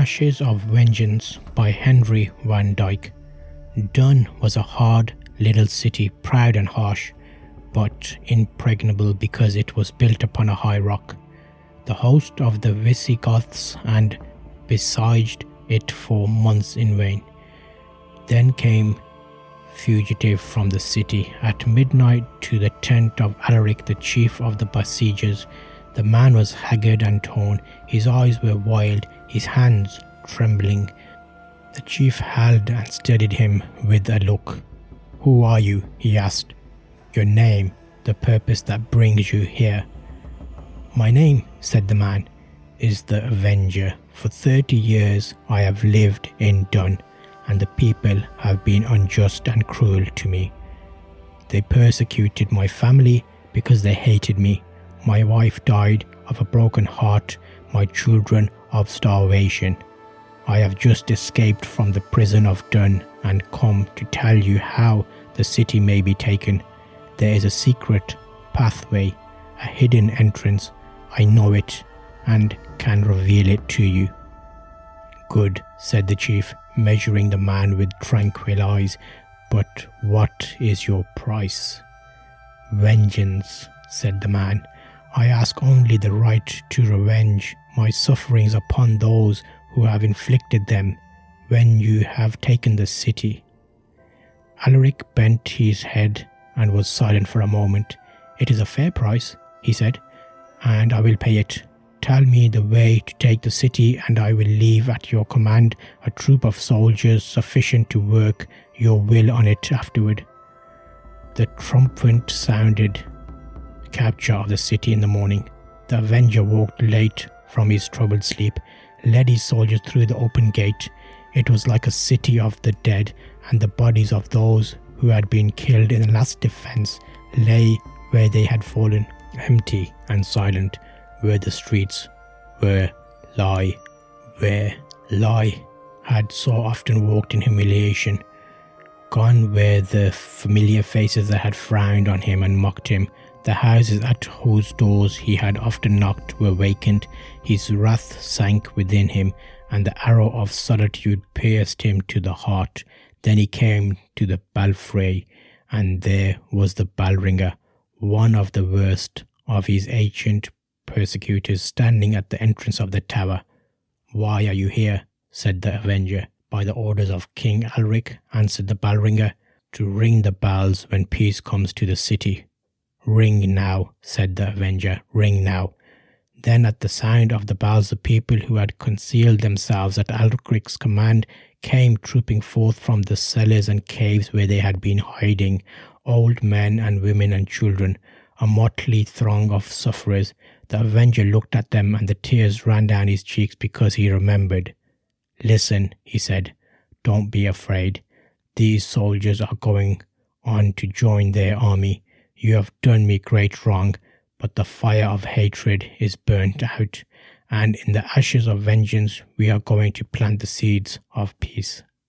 Ashes of Vengeance by Henry van Dyke. Dun was a hard little city, proud and harsh, but impregnable because it was built upon a high rock. The host of the Visigoths and besieged it for months in vain. Then came fugitive from the city at midnight to the tent of Alaric, the chief of the besiegers. The man was haggard and torn, his eyes were wild, his hands trembling. The chief held and steadied him with a look. "Who are you?" he asked. "Your name, the purpose that brings you here." "My name," said the man, "is the Avenger. For 30 years I have lived in Dun, and the people have been unjust and cruel to me. They persecuted my family because they hated me. My wife died of a broken heart, my children of starvation. I have just escaped from the prison of Dun and come to tell you how the city may be taken. There is a secret pathway, a hidden entrance. I know it and can reveal it to you." "Good," said the chief, measuring the man with tranquil eyes. "But what is your price?" "Vengeance," said the man. "I ask only the right to revenge my sufferings upon those who have inflicted them when you have taken the city." Alaric bent his head and was silent for a moment. "It is a fair price," he said, "and I will pay it. Tell me the way to take the city, and I will leave at your command a troop of soldiers sufficient to work your will on it afterward." The trumpet sounded the capture of the city in the morning. The Avenger walked late from his troubled sleep, led his soldiers through the open gate. It was like a city of the dead, and the bodies of those who had been killed in the last defense lay where they had fallen. Empty and silent were the streets where Lie had so often walked in humiliation. Gone were the familiar faces that had frowned on him and mocked him. The houses at whose doors he had often knocked were vacant. His wrath sank within him, and the arrow of solitude pierced him to the heart. Then he came to the belfry, and there was the bell ringer, one of the worst of his ancient persecutors, standing at the entrance of the tower. "Why are you here?" said the Avenger. "By the orders of King Alaric," answered the bell ringer, "to ring the bells when peace comes to the city." "Ring now," said the Avenger, "ring now." Then at the sound of the bells the people who had concealed themselves at Alaric's command came trooping forth from the cellars and caves where they had been hiding, old men and women and children, a motley throng of sufferers. The Avenger looked at them, and the tears ran down his cheeks because he remembered. "Listen," he said, "don't be afraid. These soldiers are going on to join their army. You have done me great wrong, but the fire of hatred is burnt out, and in the ashes of vengeance we are going to plant the seeds of peace."